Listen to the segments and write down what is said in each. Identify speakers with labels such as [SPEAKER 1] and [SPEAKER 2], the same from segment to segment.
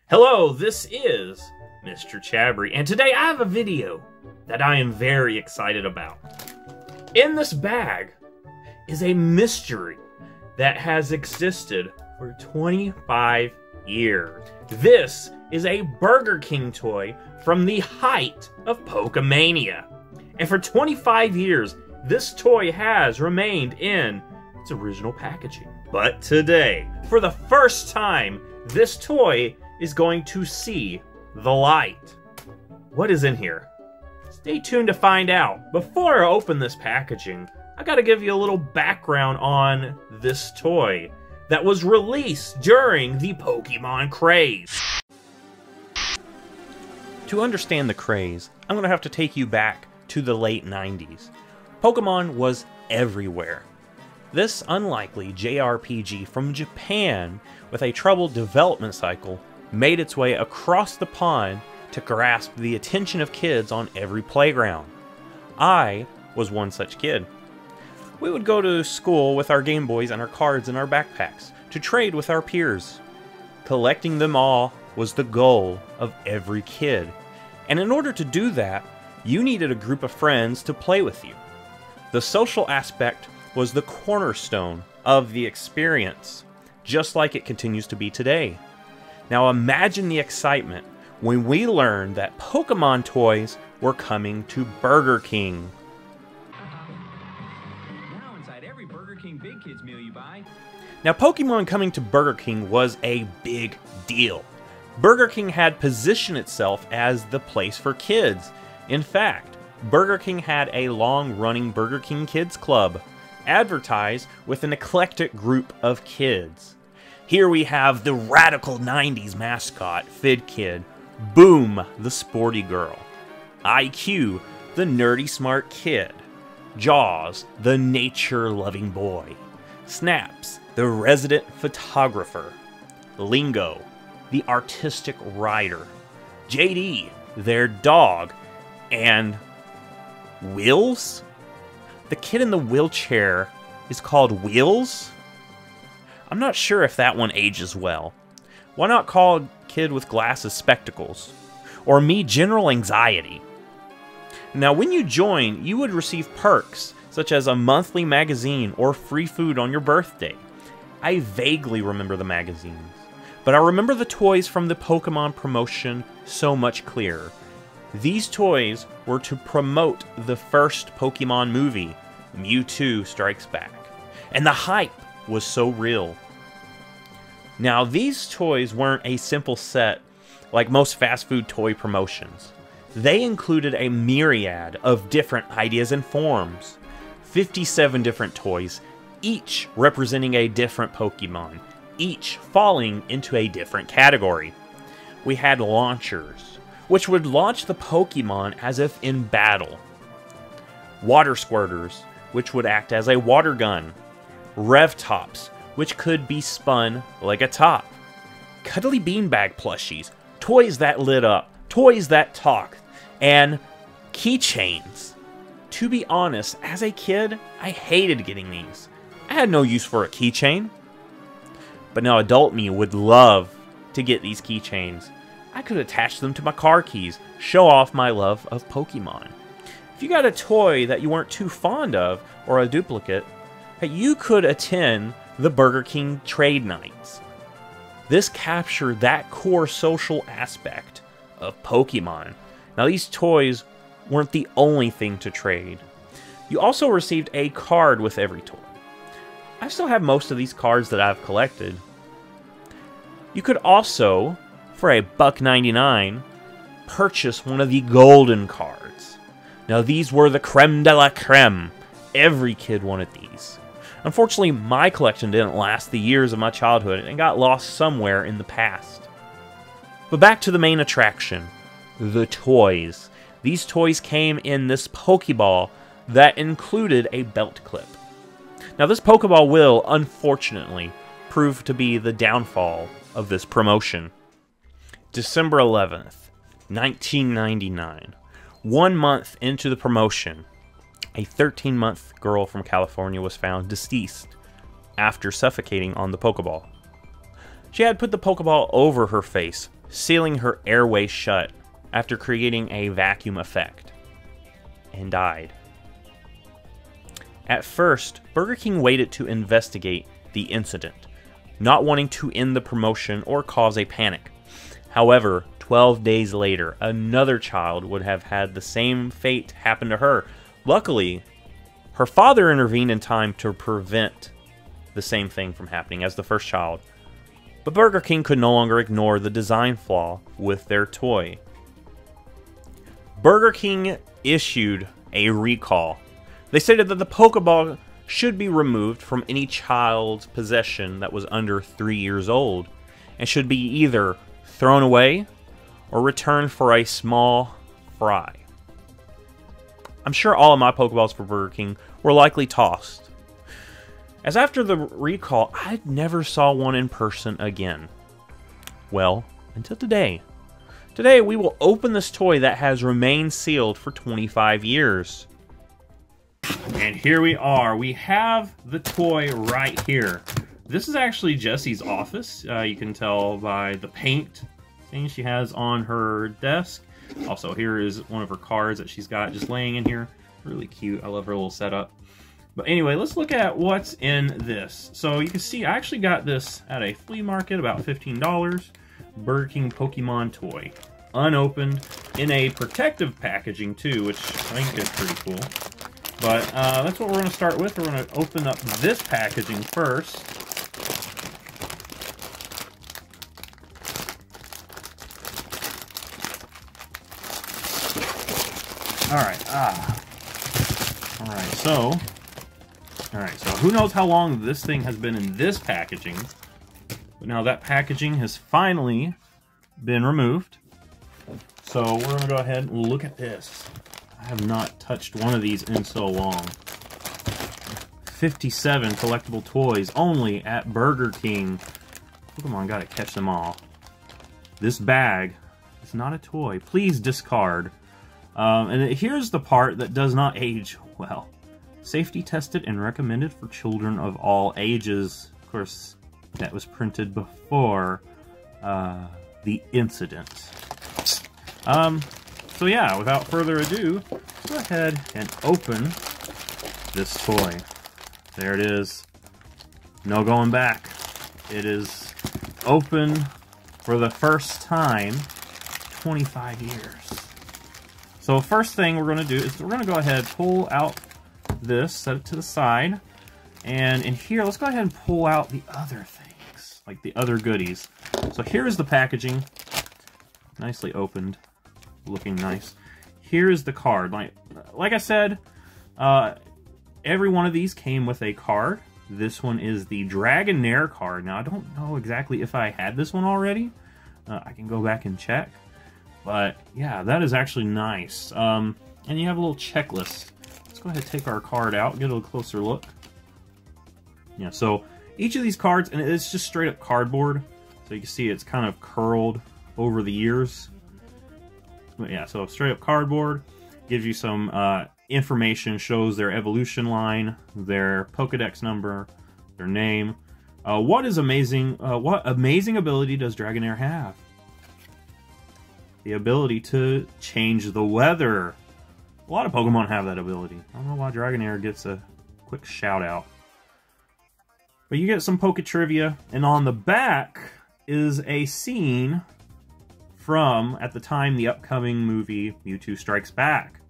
[SPEAKER 1] Hello, this is Mr. Chabry, and today I have a video that I am very excited about. In this bag is a mystery that has existed for 25 years. This is a Burger King toy from the height of Pokemania. And for 25 years, this toy has remained in its original packaging. But today, for the first time, this toy is going to see the light. What is in here? Stay tuned to find out. Before I open this packaging, I gotta give you a little background on this toy that was released during the Pokemon craze. To understand the craze, I'm gonna have to take you back to the late 90s. Pokemon was everywhere. This unlikely JRPG from Japan, with a troubled development cycle, made its way across the pond to grasp the attention of kids on every playground. I was one such kid. We would go to school with our Game Boys and our cards in our backpacks to trade with our peers. Collecting them all was the goal of every kid, and in order to do that, you needed a group of friends to play with you. The social aspect was the cornerstone of the experience, just like it continues to be today. Now imagine the excitement when we learned that Pokemon toys were coming to Burger King.
[SPEAKER 2] Now inside every Burger King Big Kids meal you buy.
[SPEAKER 1] Now Pokemon coming to Burger King was a big deal. Burger King had positioned itself as the place for kids. In fact, Burger King had a long-running Burger King Kids Club, advertised with an eclectic group of kids. Here we have the radical 90s mascot, Fid Kid, Boom, the sporty girl, IQ, the nerdy smart kid, Jaws, the nature-loving boy, Snaps, the resident photographer, Lingo, the artistic writer, JD, their dog, and Wheels? The kid in the wheelchair is called Wheels? I'm not sure if that one ages well. Why not call kid with glasses spectacles? Or me general anxiety? Now when you join, you would receive perks such as a monthly magazine or free food on your birthday. I vaguely remember the magazines, but I remember the toys from the Pokemon promotion so much clearer. These toys were to promote the first Pokemon movie, Mewtwo Strikes Back, and the hype was so real. Now, these toys weren't a simple set like most fast food toy promotions. They included a myriad of different ideas and forms. 57 different toys, each representing a different Pokemon, each falling into a different category. We had launchers, which would launch the Pokemon as if in battle. Water squirters, which would act as a water gun. Rev tops, which could be spun like a top. Cuddly beanbag plushies, toys that lit up, toys that talked, and keychains. To be honest, as a kid, I hated getting these. I had no use for a keychain. But now adult me would love to get these keychains. I could attach them to my car keys, show off my love of Pokemon. If you got a toy that you weren't too fond of, or a duplicate, you could attend the Burger King trade nights. This captured that core social aspect of Pokemon. Now these toys weren't the only thing to trade. You also received a card with every toy. I still have most of these cards that I've collected. You could also, for $1.99, purchase one of the golden cards. Now these were the creme de la creme. Every kid wanted these. Unfortunately, my collection didn't last the years of my childhood and got lost somewhere in the past. But back to the main attraction, the toys. These toys came in this Pokeball that included a belt clip. Now this Pokeball will, unfortunately, prove to be the downfall of this promotion. December 11th, 1999. 1 month into the promotion, a 13-month girl from California was found deceased after suffocating on the Pokeball. She had put the Pokeball over her face sealing her airway shut after creating a vacuum effect, and died. At first, Burger King waited to investigate the incident, not wanting to end the promotion or cause a panic. However, 12 days later, another child would have had the same fate happen to her. Luckily, her father intervened in time to prevent the same thing from happening as the first child. But Burger King could no longer ignore the design flaw with their toy. Burger King issued a recall. They stated that the Pokeball should be removed from any child's possession that was under 3 years old, and should be either thrown away or returned for a small fry. I'm sure all of my Pokeballs for Burger King were likely tossed, as after the recall, I never saw one in person again. Well, until today. Today, we will open this toy that has remained sealed for 25 years. And here we are. We have the toy right here. This is actually Jessie's office. You can tell by the paint thing she has on her desk. Also, here is one of her cards that she's got just laying in here. Really cute. I love her little setup. But anyway, let's look at what's in this. So you can see I actually got this at a flea market, about $15. Burger King Pokemon toy. Unopened, in a protective packaging too, which I think is pretty cool. But that's what we're going to start with. We're going to open up this packaging first. Alright, so who knows how long this thing has been in this packaging. But now that packaging has finally been removed. So we're going to go ahead and look at this. I have not touched one of these in so long. 57 collectible toys only at Burger King. Pokemon gotta catch them all. This bag is not a toy. Please discard. And here's the part that does not age well. Safety tested and recommended for children of all ages. Of course, that was printed before the incident. So yeah, without further ado, let's go ahead and open this toy. There it is. No going back. It is open for the first time 25 years. So first thing we're going to do is we're going to go ahead and pull out this, set it to the side, and in here, let's go ahead and pull out the other things, like the other goodies. So here's the packaging, nicely opened, looking nice. Here is the card. Like I said, every one of these came with a card. This one is the Dragonair card. Now, I don't know exactly if I had this one already. I can go back and check. But, yeah, that is actually nice. And you have a little checklist. Let's go ahead and take our card out, get a little closer look. Yeah, so each of these cards, and it's just straight up cardboard. So you can see it's kind of curled over the years. But yeah, so straight up cardboard. Gives you some information, shows their evolution line, their Pokedex number, their name. What amazing ability does Dragonair have? The ability to change the weather. A lot of Pokemon have that ability. I don't know why Dragonair gets a quick shout out. But you get some Poke Trivia, and on the back is a scene from, at the time, the upcoming movie Mewtwo Strikes Back.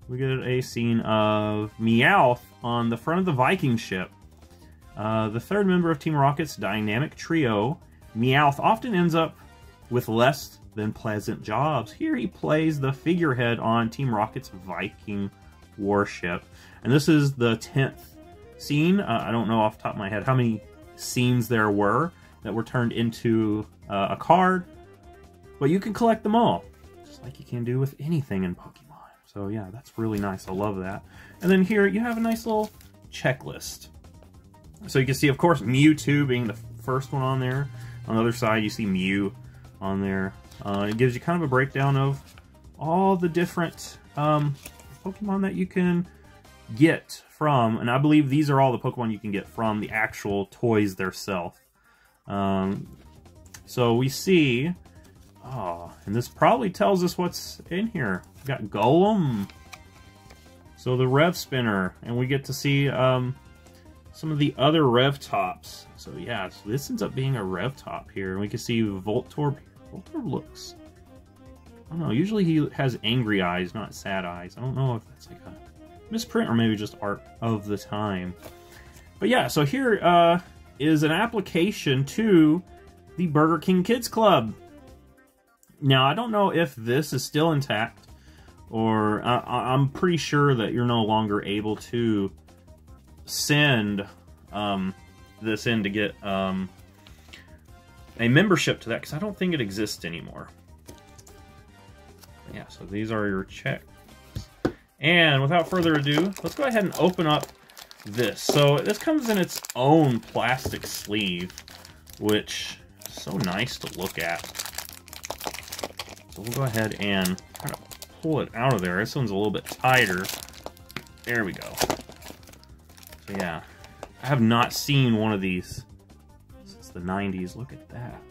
[SPEAKER 1] We get a scene of Meowth on the front of the Viking ship. The third member of Team Rocket's dynamic trio, Meowth often ends up with less than pleasant jobs. Here he plays the figurehead on Team Rocket's Viking warship. And this is the 10th scene. I don't know off the top of my head how many scenes there were that were turned into a card. But you can collect them all, just like you can do with anything in Pokemon. So yeah, that's really nice. I love that. And then here you have a nice little checklist. So you can see, of course, Mewtwo being the first one on there. On the other side, you see Mew on there. It gives you kind of a breakdown of all the different Pokemon that you can get from, and I believe these are all the Pokemon you can get from the actual toys themselves. So we see Oh, and this probably tells us what's in here. We got Golem. So the Rev Spinner. And we get to see some of the other Rev Tops. So yeah, so this ends up being a Rev Top here. And we can see Voltorb. Voltorb looks... I don't know, usually he has angry eyes, not sad eyes. I don't know if that's like a misprint or maybe just art of the time. But yeah, so here is an application to the Burger King Kids Club. Now, I don't know if this is still intact, or I'm pretty sure that you're no longer able to send this in to get a membership to that, because I don't think it exists anymore. Yeah, so these are your checks. And without further ado, let's go ahead and open up this. So this comes in its own plastic sleeve, which is so nice to look at. So we'll go ahead and kind of pull it out of there. This one's a little bit tighter. There we go. So yeah, I have not seen one of these since the 90s. Look at that.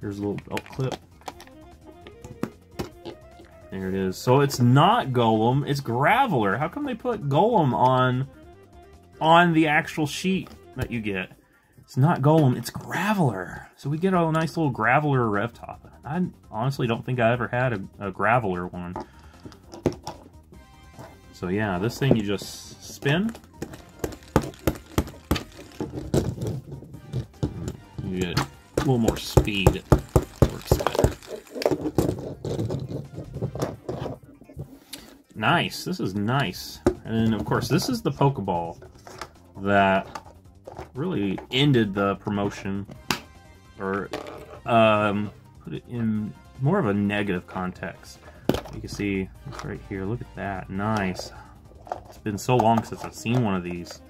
[SPEAKER 1] Here's a little belt clip. There it is. So it's not Golem, it's Graveler. How come they put Golem on the actual sheet that you get? It's not Golem, it's Graveler. So we get a nice little Graveler Rev Top. I honestly don't think I ever had a Graveler one. So yeah, this thing you just spin. You get a little more speed. It works better. Nice. This is nice. And of course, this is the Pokeball that really ended the promotion, or put it in more of a negative context. You can see it's right here. Look at that. Nice. It's been so long since I've seen one of these.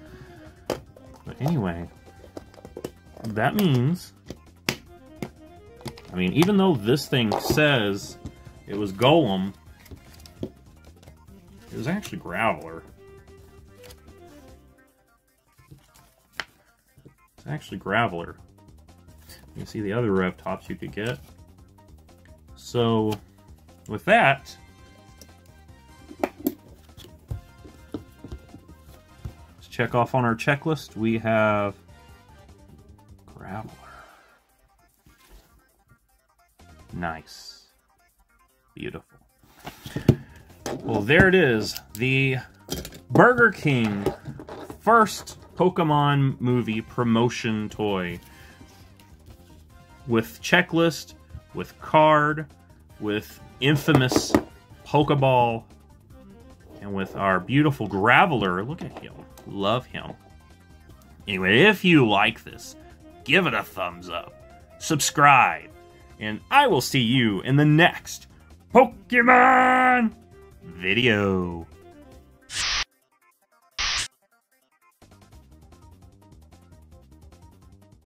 [SPEAKER 1] But anyway, that means, I mean, even though this thing says it was Golem, it was actually Graveler. It's actually Graveler. You can see the other Rev Tops you could get. So, with that, let's check off on our checklist. We have Graveler. Nice. Beautiful. Well, there it is. The Burger King first Pokemon movie promotion toy. With checklist, with card, with infamous Pokeball, and with our beautiful Graveler. Look at him. Love him. Anyway, if you like this, give it a thumbs up. Subscribe. And I will see you in the next Pokemon video.